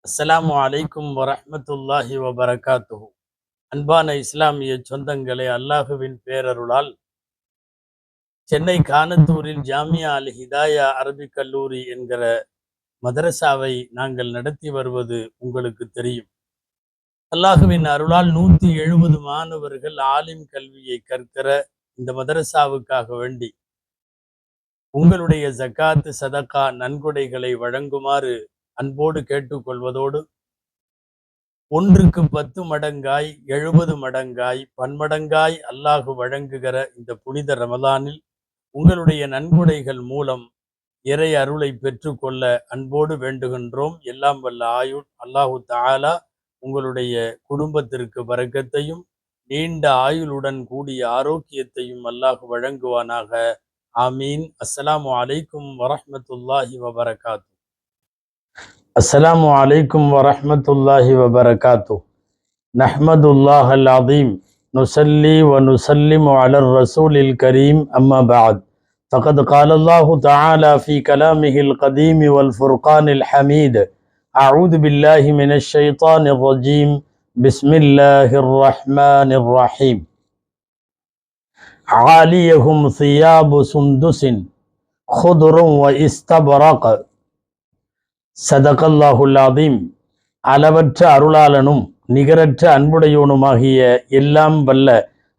அஸ்ஸலாமு அலைக்கும் வரஹ்மத்துல்லாஹி வபரகாத்துஹு. அன்பான இஸ்லாமிய சொந்தங்களே, அல்லாஹுவின் பேரருளால் சென்னை கானத்தூரில் ஜாமியா அல் ஹிதாயா அரபிக் கல்லூரி என்கிற மதரசாவை நாங்கள் நடத்தி வருவது உங்களுக்கு தெரியும். அல்லாஹுவின் அருளால் 170 மாணவர்கள் ஆலிம் கல்வியை கற்கிற இந்த மதரசாவுக்காக வேண்டி உங்களுடைய ஜக்காத்து சதகா நன்கொடைகளை வழங்குமாறு அன்போடு கேட்டுக்கொள்வதோடு, ஒன்றுக்கு 10 மடங்காய் 70 மடங்காய் பன்மடங்காய் அல்லாஹு வழங்குகிற இந்த புனித ரமலானில் உங்களுடைய நன்கொடைகள் மூலம் இறை அருளை பெற்றுக்கொள்ள அன்போடு வேண்டுகின்றோம். எல்லாம் வல்ல அல்லாஹு தஆலா உங்களுடைய குடும்பத்திற்கு பரக்கத்தையும் நீண்ட ஆயுளுடன் கூடிய ஆரோக்கியத்தையும் அல்லாஹ் வழங்குவானாக. ஆமீன். அஸ்ஸலாமு அலைக்கும் வரஹ்மத்துல்லாஹி வபரகாத்து. அஸ்ஸலாமு அலைக்கும் வரஹ்மத்துல்லாஹி வபரகாத்து. நஹ்மதுல்லாஹல் அஸீம் நுஸல்லி வ நுஸல்லிமு அலர் ரசூலில் கரீம். அம்மா பஅத். ஃபகத் காலல்லாஹு தஆலா ஃபீ கலாமிஹில் கதீம் வல் ஃபுர்கானில் ஹமீத். அஊது பில்லாஹி மினஷ் ஷைத்தானிர் ரஜீம். பிஸ்மில்லாஹிர் ரஹ்மானிர் ரஹீம். ஆலியஹும் சியாபு சுந்துஸின் குதுரும் வ இஸ்தபரக். சதகல்லாஹுல் அஸீம். அளவற்ற அருளாளனும் நிகரற்ற அன்புடையோனுமாகிய எல்லாம் வல்ல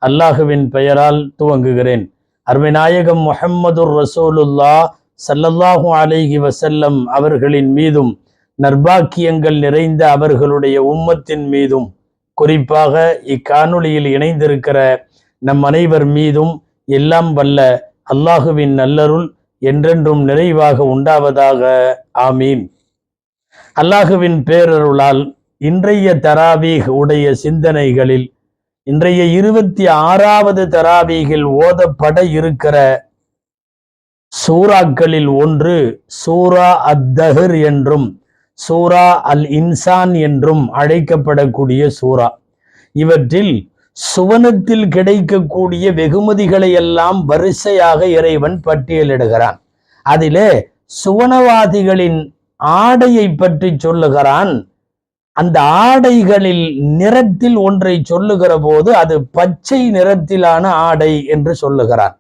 அல்லாஹுவின் பெயரால் துவங்குகிறேன். அருமைநாயகம் முஹம்மதுர் ரசூலுல்லாஹ் ஸல்லல்லாஹு அலைஹி வஸல்லம் அவர்களின் மீதும் நற்பாக்கியங்கள் நிறைந்த அவர்களுடைய உம்மத்தின் மீதும், குறிப்பாக இக்காணொளியில் இணைந்திருக்கிற நம் அனைவர் மீதும் எல்லாம் வல்ல அல்லாஹுவின் நல்லருள் என்றென்றும் நிறைவாக உண்டாவதாக. ஆமீன். அல்லாஹுவின் பேரருளால் இன்றைய தராவீஹ் உடைய சிந்தனைகளில் இன்றைய 26வது தராவீகில் ஓதப்பட இருக்கிற சூறாக்களில் ஒன்று சூரா அத்தஹர் என்றும் சூரா அல் இன்சான் என்றும் அழைக்கப்படக்கூடிய சூரா. இவற்றில் சுவனத்தில் கிடைக்கக்கூடிய வெகுமதிகளை எல்லாம் வரிசையாக இறைவன் பட்டியலிடுகிறான். அதிலே சுவனவாதிகளின் ஆடையை பற்றி சொல்லுகிறான். அந்த ஆடைகளில் நிறத்தில் ஒன்றை சொல்லுகிற போது அது பச்சை நிறத்திலான ஆடை என்று சொல்லுகிறான்.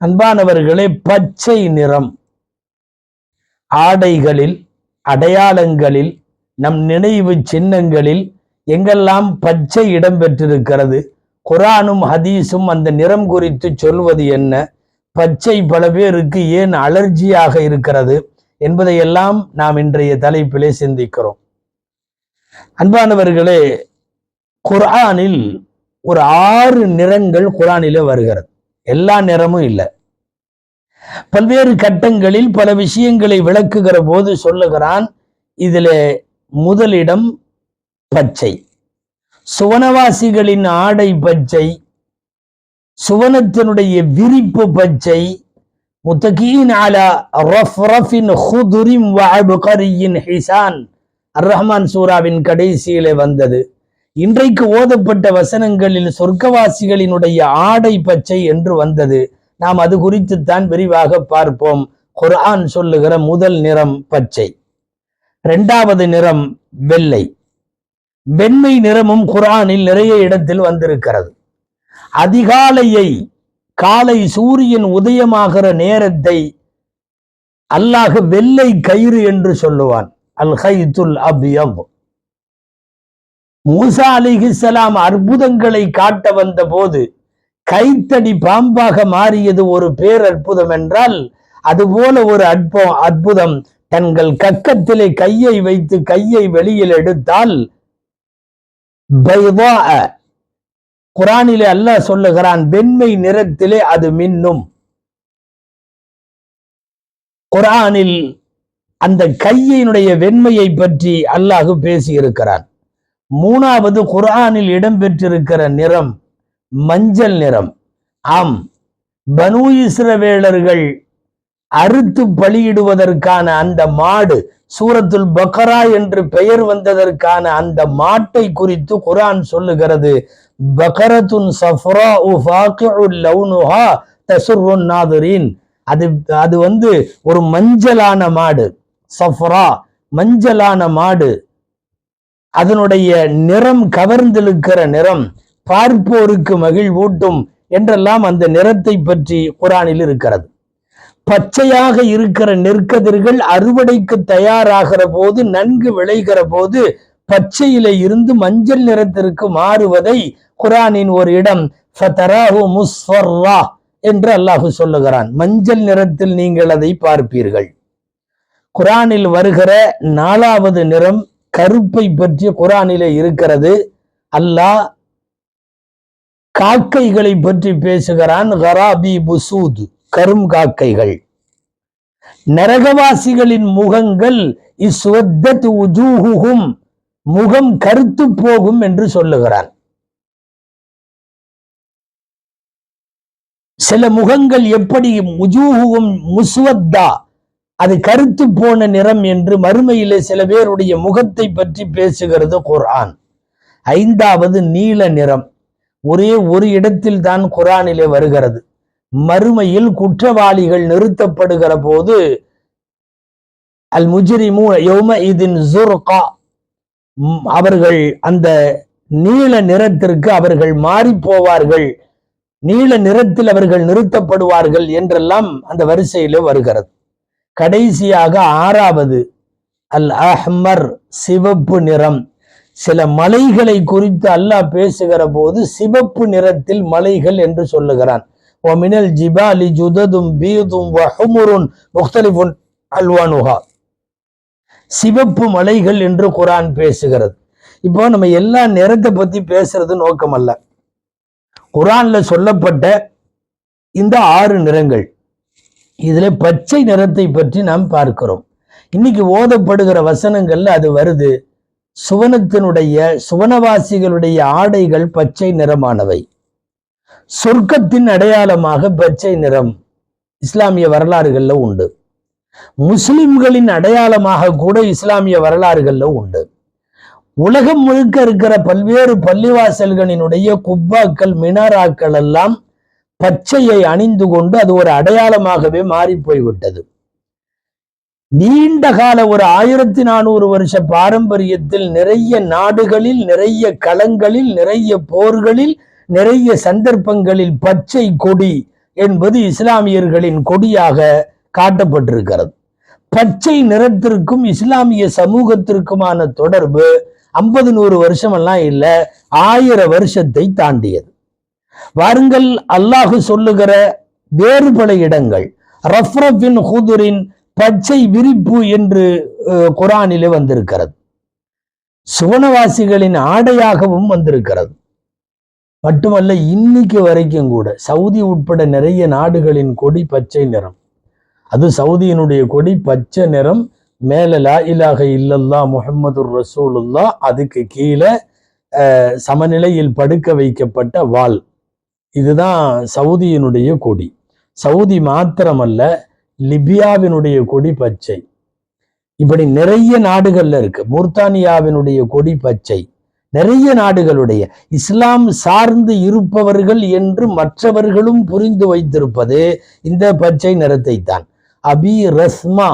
அன்பானவர்களே, பச்சை நிறம் ஆடைகளில், அடையாளங்களில், நம் நினைவு சின்னங்களில் எங்கெல்லாம் பச்சை இடம் பெற்றிருக்கிறது, குர்ஆனும் ஹதீஸும் அந்த நிறம் குறித்து சொல்வது என்ன, பச்சை பல பேருக்கு ஏன் அலர்ஜியாக இருக்கிறது என்பதையெல்லாம் நாம் இன்றைய தலைப்பிலே சிந்திக்கிறோம். அன்பானவர்களே, குர்ஆனில் ஒரு 6 நிறங்கள் குர்ஆனிலே வருகிறது. எல்லா நிறமும் இல்லை. பல்வேறு கட்டங்களில் பல விஷயங்களை விளக்குகிற போது சொல்லுகிறான். இதிலே முதலிடம் பச்சை. சுவனவாசிகளின் ஆடை பச்சை, சுவனத்தினுடைய விரிப்பு பச்சை. முத்தகீன் அலா ரஃப்ரஃபின் குதுரின் வ அப்கரியின் ஹிசான். அர் ரஹ்மான் சூராவின் கடைசியிலே வந்தது. இன்றைக்கு ஓதப்பட்ட வசனங்களில் சொர்க்கவாசிகளினுடைய ஆடை பச்சை என்று வந்தது. நாம் அது குறித்துத்தான் விரிவாக பார்ப்போம். குர்ஆன் சொல்லுகிற முதல் நிறம் பச்சை. 2வது நிறம் வெள்ளை. வெண்மை நிறமும் குர்ஆனில் நிறைய இடத்தில் வந்திருக்கிறது. அதிகாலையை, காலை சூரியன் உதயமாகிற நேரத்தை அல்லாஹ் வெள்ளை கயிறு என்று சொல்லுவான். அல் ஹைத்துல் அப்யத். மூசா அலைஹிஸ்ஸலாம் அற்புதங்களை காட்ட வந்த போது கைத்தடி பாம்பாக மாறியது ஒரு பேரற்புதம் என்றால், அதுபோல ஒரு அற்புதம் தங்கள் கக்கத்திலே கையை வைத்து கையை வெளியில் எடுத்தால் பைதா, குர்ஆனிலே அல்லாஹ் சொல்லுகிறான், வெண்மை நிறத்திலே அது மின்னும். குர்ஆனில் அந்த கையினுடைய வெண்மையை பற்றி அல்லாஹ் பேசியிருக்கிறான். 3வது குர்ஆனில் இடம்பெற்றிருக்கிற நிறம் மஞ்சள் நிறம். ஆம், பனூ இஸ்ரவேலர்கள் அறுத்து பலியிடுவதற்கான அந்த மாடு, சூரத்துல் பக்ரா என்று பெயர் வந்ததற்கான அந்த மாட்டை குறித்து குர்ஆன் சொல்லுகிறது. பக்ரத்துன் ஸஃப்ராஉ ஃபாகிஉ லௌனுஹா தஸுர்ருன் நாதிரீன். அது ஒரு மஞ்சளான மாடு. சஃப்ரா, மஞ்சளான மாடு. அதனுடைய நிறம் கவர்ந்திழுக்கிற நிறம், பார்ப்போருக்கு மகிழ்வூட்டும் என்றெல்லாம் அந்த நிறத்தை பற்றி குர்ஆனில் இருக்கிறது. பச்சையாக இருக்கிற நெற்கதிர்கள் அறுவடைக்கு தயாராகிற போது, நன்கு விளைகிற போது பச்சையில இருந்து மஞ்சள் நிறத்திற்கு மாறுவதை குர்ஆனின் ஒரு இடம் ஃபதராஹு முஸ்ஃபர்ரா என்று அல்லாஹ் சொல்லுகிறான். மஞ்சள் நிறத்தில் நீங்கள் அதை பார்ப்பீர்கள். குர்ஆனில் வருகிற 4வது நிறம் கருப்பை பற்றி குர்ஆனிலே இருக்கிறது. அல்லாஹ் காக்கைகளை பற்றி பேசுகிறான். கராபி புசூத், கரும் காக்கைகள். நரகவாசிகளின் முகங்கள் இஸ்வத்தத் உஜூஹுஹும், முகம் கருத்து போகும் என்று சொல்லுகிறான். சில முகங்கள் எப்படி உஜூஹுஹும் முஸ்வத்தா, அது கருத்து போன நிறம் என்று மறுமையிலே சில பேருடைய முகத்தை பற்றி பேசுகிறது குர்ஆன். 5வது நீல நிறம் ஒரே ஒரு இடத்தில் தான் குர்ஆனிலே வருகிறது. மறுமையில் குற்றவாளிகள் நிறுத்தப்படுகிற போது அல் முஜ்ரிமூன யௌமஇதின் ஸுர்கா, அவர்கள் அந்த நீல நிறத்திற்கு அவர்கள் மாறி போவார்கள், நீல நிறத்தில் அவர்கள் நிறுத்தப்படுவார்கள் என்றெல்லாம் அந்த வரிசையிலே வருகிறது. கடைசியாக 6வது அல் அஹ்மர், சிவப்பு நிறம். சில மலைகளை குறித்து அல்லாஹ் பேசுகிற போது சிவப்பு நிறத்தில் மலைகள் என்று சொல்லுகிறான். ஒமினல் ஜிபாலி ஜுததும் பீதும் வஹுமுருன் முக்தலிஃபுன் அல்வானுஹா, சிவப்பு மலைகள் என்று குர்ஆன் பேசுகிறது. இப்போ நம்ம எல்லா நிறத்தை பத்தி பேசுறது நோக்கம் அல்ல. குர்ஆன்ல சொல்லப்பட்ட இந்த 6 நிறங்கள், இதுல பச்சை நிறத்தை பற்றி நாம் பார்க்கிறோம். இன்னைக்கு ஓதப்படுகிற வசனங்கள்ல அது வருது. சுவனவாசிகளுடைய ஆடைகள் பச்சை நிறமானவை. சொர்க்கத்தின் அடையாளமாக பச்சை நிறம் இஸ்லாமிய வரலாறுகள்ல உண்டு. முஸ்லிம்களின் அடையாளமாக கூட இஸ்லாமிய வரலாறுகள்ல உண்டு. உலகம் முழுக்க இருக்கிற பல்வேறு பள்ளிவாசல்களினுடைய குப்பாக்கள், மினாராக்கள் எல்லாம் பச்சையை அணிந்து கொண்டு அது ஒரு அடையாளமாகவே மாறி போய்விட்டது. நீண்ட கால ஒரு 1400 வருஷ பாரம்பரியத்தில் நிறைய நாடுகளில், நிறைய களங்களில், நிறைய போர்களில், நிறைய சந்தர்ப்பங்களில் பச்சை கொடி என்பது இஸ்லாமியர்களின் கொடியாக காட்டப்பட்டிருக்கிறது. பச்சை நிறத்திற்கும் இஸ்லாமிய சமூகத்திற்குமான தொடர்பு 50-100 வருஷம் எல்லாம் இல்லை, 1000 வருஷத்தை தாண்டியது. வாருங்கள், அல்லாஹு சொல்லுகிற வேறு பல இடங்கள். ரஃப்ரஃபின் ஹுதுரின், பச்சை விரிப்பு என்று குர்ஆனிலே வந்திருக்கிறது. சுவனவாசிகளின் ஆடையாகவும் வந்திருக்கிறது. மட்டுமல்ல, இன்னைக்கு வரைக்கும் கூட சவுதி உட்பட நிறைய நாடுகளின் கொடி பச்சை நிறம். அது சவுதியினுடைய கொடி பச்சை நிறம். மேல லா இலாஹ இல்லல்லாஹ் முஹம்மதுர் ரசூலுல்லாஹ், அதுக்கு கீழே சமநிலையில் படுக்க வைக்கப்பட்ட வாள். இதுதான் சவுதியினுடைய கொடி. சவுதி மாத்திரமல்ல, லிபியாவினுடைய கொடி பச்சை. இப்படி நிறைய நாடுகள்ல இருக்கு. மூர்த்தானியாவினுடைய கொடி பச்சை. நிறைய நாடுகளுடைய இஸ்லாம் சார்ந்து இருப்பவர்கள் என்று மற்றவர்களும் புரிந்து வைத்திருப்பது இந்த பச்சை நிறத்தை தான். அபி ரஸ்மா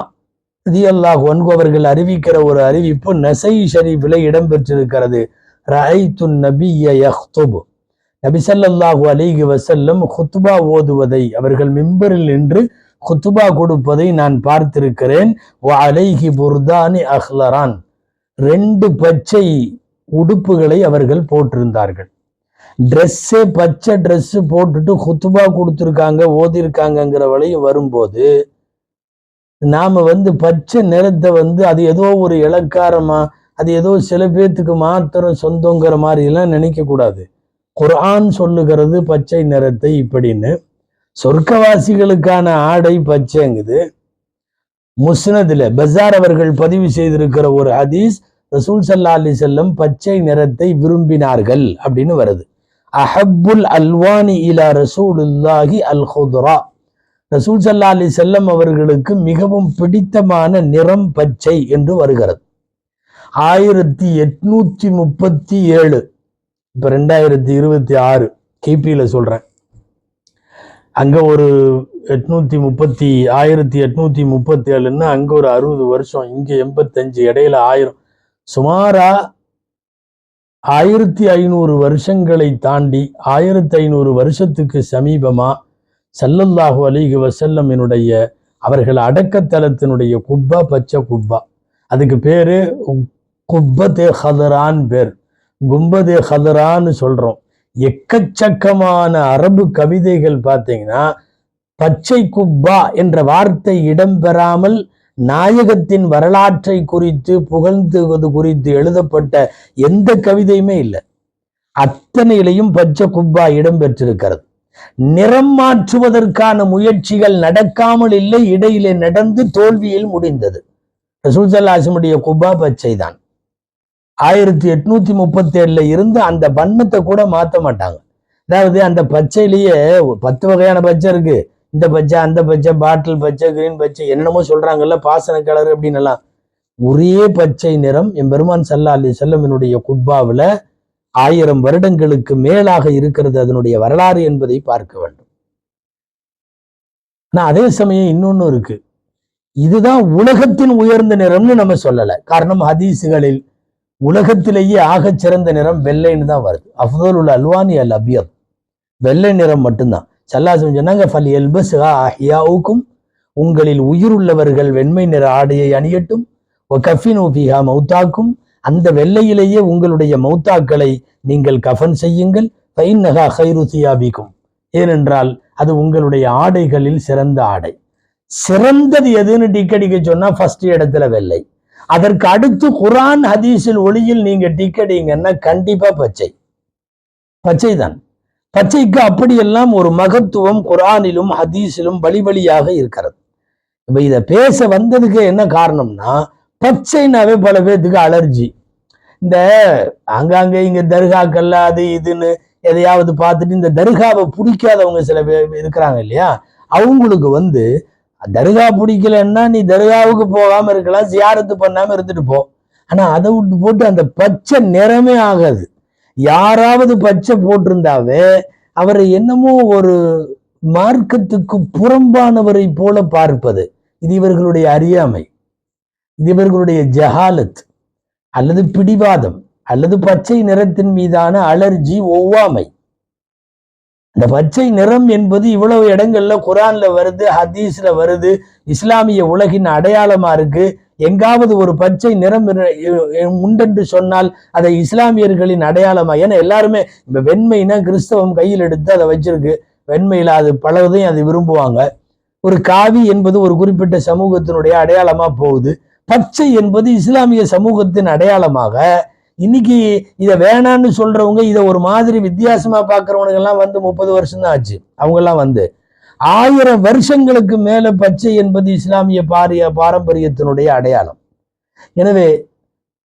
ரலியல்லாஹு அன்ஹு அவர்கள் அறிவிக்கிற ஒரு அறிவிப்பு நஸை ஷரீஃபிலே இடம்பெற்றிருக்கிறது. ரஅய்துன் நபிய்ய யக்துபு, நபி ஸல்லல்லாஹு அலைஹி வஸல்லம் குத்பா ஓதுவதை, அவர்கள் மிம்பரில் நின்று குத்பா கொடுப்பதை நான் பார்த்திருக்கிறேன். வ அலைஹி புர்தானி அஹ்லரான், 2 பச்சை உடுப்புகளை அவர்கள் போட்டிருந்தார்கள். ட்ரெஸ்ஸே பச்சை ட்ரெஸ் போட்டுட்டு குத்பா கொடுத்துருக்காங்க, ஓதிருக்காங்கிற வழியும் வரும்போது நாம பச்சை நிறத்தை அது ஏதோ ஒரு இலக்காரமா, அது ஏதோ சில பேர்த்துக்கு மாத்திரம் சொந்தங்கிற மாதிரி எல்லாம் நினைக்க கூடாது. குர்ஆன் சொல்லுகிறது பச்சை நிறத்தை இப்படின்னு. சொர்க்கவாசிகளுக்கான ஆடை பச்சைங்குது. முஸ்னதுல பஸார் அவர்கள் பதிவு செய்திருக்கிற ஒரு ஹதீஸ், ரசூல் ஸல்லல்லாஹு அலைஹி வஸல்லம் பச்சை நிறத்தை விரும்பினார்கள் அப்படின்னு வருது. அஹப்புல் அல்வானி இலா ரசூலுல்லாஹி அல் குத்ரா, ரசூல் ஸல்லல்லாஹு அலைஹி வஸல்லம் அவர்களுக்கு மிகவும் பிடித்தமான நிறம் பச்சை என்று வருகிறது. 1837, இப்ப 2026 கிபியில சொல்றேன். அங்க ஒரு 1837ன்னா அங்க ஒரு 60 வருஷம், இங்க 85, இடையில 1000. சுமாரா 1500 வருஷங்களை தாண்டி 1500 வருஷத்துக்கு சமீபமா ஸல்லல்லாஹு அலைஹி வஸல்லம் அவர்கள் அடக்கத்தலத்தினுடைய குப்பா பச்சை குப்பா, அதுக்கு பேரு குப்பதே ஹதரான் பேர், கும்பதே ஹதரான்னு சொல்றோம். எக்கச்சக்கமான அரபு கவிதைகள் பார்த்தீங்கன்னா பச்சை குப்பா என்ற வார்த்தை இடம்பெறாமல் நாயகத்தின் வரலாற்றை குறித்து புகழ்ந்துவது குறித்து எழுதப்பட்ட எந்த கவிதையுமே இல்லை. அத்தனையிலையும் பச்சை குப்பா இடம்பெற்றிருக்கிறது. நிறம் மாற்றுவதற்கான முயற்சிகள் நடக்காமல் இல்லை, இடையிலே நடந்து தோல்வியில் முடிந்தது. ரசூல் ஸல்லல்லாஹு அலைஹி வஸல்லம் குப்பா பச்சை தான். 1837 இருந்து அந்த வண்ணத்தை கூட மாற்ற மாட்டாங்க. அதாவது அந்த பச்சையிலேயே 10 வகையான பச்சை இருக்கு. இந்த பச்சை, அந்த பச்சை, பாட்டில் பச்சை, கிரீன் பச்சை, என்னென்னமோ சொல்றாங்கல்ல, பாசன கலர் அப்படின்னு எல்லாம். ஒரே பச்சை நிறம் எம்பெருமான் ஸல்லல்லாஹு அலைஹி வஸல்லம் குப்பாவில் 1000 வருடங்களுக்கு மேலாக இருக்கிறது அதனுடைய வரலாறு என்பதை பார்க்க வேண்டும். ஆனா அதே சமயம் இன்னொன்னு இருக்கு, இதுதான் உலகத்தின் உயர்ந்த நிறம்னு நம்ம சொல்லல. காரணம் ஹதீஸுகளில் உலகத்திலேயே ஆகச் சிறந்த நிறம் வெள்ளைன்னு தான் வருது. அஃதலுல் அல்வானி அல் அபியத், வெள்ளை நிறம் மட்டும்தான். ஸல்லல்லாஹு அலைஹி சொன்னாங்க, ஃபல் யல்பஸ்ஹா அஹ்யாஉக்கும், உங்களில் உயிருள்ளவர்கள் வெண்மை நிற ஆடையை அணியட்டும். வகஃபினு ஃபீஹா மௌதாக்கும், அந்த வெள்ளையிலேயே உங்களுடைய மௌத்தாக்களை நீங்கள் கஃன் செய்யுங்கள். ஃபஇன்னஹா கைரு தியாபிக்கும், ஏனென்றால் அது உங்களுடைய ஆடைகளில் சிறந்த ஆடை. சிறந்தது எதுன்னு டிக்கெடிக்க சொன்னா ஃபர்ஸ்ட் இடத்துல வெள்ளை. அதற்கு அடுத்து குர்ஆன் ஹதீஸில் ஒளியில் நீங்க டிக்கெடிங்கன்னா கண்டிப்பா பச்சை, பச்சை தான். பச்சைக்கு அப்படியெல்லாம் ஒரு மகத்துவம் குர்ஆனிலும் ஹதீஸிலும் வழி வழியாக இருக்கிறது. இப்ப இதை பேச வந்ததுக்கு என்ன காரணம்னா, பச்சைனாவே பல பேர்த்துக்கு அலர்ஜி. இந்த அங்கங்க இங்க தர்காக்கல்ல அது இதுன்னு எதையாவது பார்த்துட்டு இந்த தர்காவை பிடிக்காதவங்க சில பேர் இருக்கிறாங்க இல்லையா, அவங்களுக்கு தர்கா பிடிக்கலன்னா நீ தர்காவுக்கு போகாம இருக்கலாம், ஜியாரத்து பண்ணாம இருந்துட்டு போ. ஆனா அதை விட்டு போட்டு அந்த பச்சை நிறமே ஆகாது. யாராவது பச்சை போட்டிருந்தாவே அவரை என்னமோ ஒரு மார்க்கத்துக்கு புறம்பானவரை போல பார்ப்பது. இது இவர்களுடைய அறியாமை, இது இவர்களுடைய ஜஹாலத் அல்லது பிடிவாதம் அல்லது பச்சை நிறத்தின் மீதான அலர்ஜி, ஒவ்வாமை. இந்த பச்சை நிறம் என்பது இவ்வளவு இடங்கள்ல குர்ஆன்ல வருது, ஹதீஸ்ல வருது, இஸ்லாமிய உலகின் அடையாளமா இருக்கு. எங்காவது ஒரு பச்சை நிறம் உண்டென்று சொன்னால் அதை இஸ்லாமியர்களின் அடையாளமா, ஏன்னா எல்லாருமே இப்ப வெண்மைனா கிறிஸ்தவம் கையில் எடுத்து அதை வச்சிருக்கு. வெண்மையில அது பலவதையும் அதை விரும்புவாங்க. ஒரு காவி என்பது ஒரு குறிப்பிட்ட சமூகத்தினுடைய அடையாளமா போகுது. பச்சை என்பது இஸ்லாமிய சமூகத்தின் அடையாளமாக இன்னைக்கு இதை வேணான்னு சொல்றவங்க, இதை ஒரு மாதிரி வித்தியாசமா பார்க்கறவனுங்க எல்லாம் 30 வருஷம் தான் ஆச்சு. அவங்க எல்லாம் 1000 வருஷங்களுக்கு மேல பச்சை என்பது இஸ்லாமிய பாரம்பரியத்தினுடைய அடையாளம். எனவே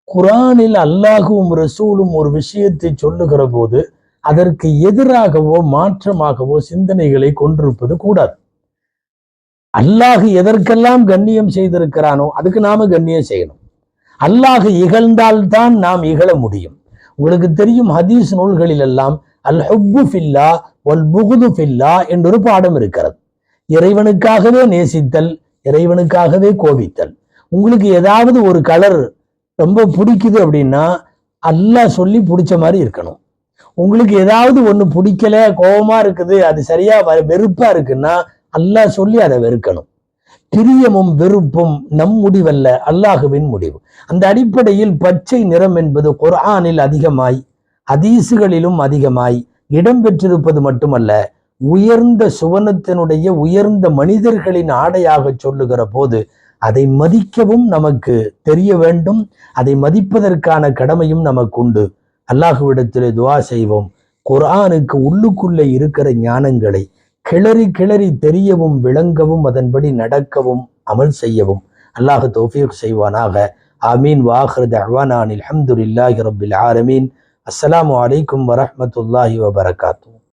குர்ஆனில் அல்லாஹுவும் ரசூலும் ஒரு விஷயத்தை சொல்லுகிற போது அதற்கு எதிராகவோ மாற்றமாகவோ சிந்தனைகளை கொண்டிருப்பது கூடாது. அல்லாஹ் எதற்கெல்லாம் கண்ணியம் செய்திருக்கிறானோ அதுக்கு நாம கண்ணியம் செய்யணும். அல்லாஹ் இகழ்ந்தால்தான் நாம் இகழ முடியும். உங்களுக்கு தெரியும், ஹதீஸ் நூல்களில் எல்லாம் அல் ஹுப்பு ஃபில்லா வல் புகுது ஃபில்லா என்றொரு பாடம் இருக்கிறது. இறைவனுக்காகவே நேசித்தல், இறைவனுக்காகவே கோபித்தல். உங்களுக்கு ஏதாவது ஒரு கலர் ரொம்ப பிடிக்குது அப்படின்னா அல்லாஹ் சொல்லி பிடிச்ச மாதிரி இருக்கணும். உங்களுக்கு ஏதாவது ஒண்ணு பிடிக்கல, கோபமா இருக்குது, அது சரியா வெறுப்பா இருக்குன்னா அல்லாஹ் சொல்லி அதை வெறுக்கணும். பிரியமும் வெறுப்பும் நம் முடிவல்ல, அல்லாஹுவின் முடிவு. அந்த அடிப்படையில் பச்சை நிறம் என்பது குர்ஆனில் அதிகமாய் ஹதீசுகளிலும் அதிகமாய் இடம்பெற்றிருப்பது மட்டுமல்ல, உயர்ந்த சுவனத்தினுடைய உயர்ந்த மனிதர்களின் ஆடையாக சொல்லுகிற போது அதை மதிக்கவும் நமக்கு தெரிய வேண்டும். அதை மதிப்பதற்கான கடமையும் நமக்கு உண்டு. அல்லாஹுவிடத்திலே துஆ செய்வோம். குர்ஆனுக்கு உள்ளுக்குள்ளே இருக்கிற ஞானங்களை கிளறி கிளறி தெரியவும் விளங்கவும் அதன்படி நடக்கவும் அமல் செய்யவும் அல்லாஹ் தௌஃபீக் செய்வானாக. ஆமீன். வாஹிரு தஅவானா அல்ஹம்துலில்லாஹி ரப்பில் ஆலமீன். அஸ்ஸலாமு அலைக்கும் வரஹ்மத்துல்லாஹி வபரகாத்துஹு.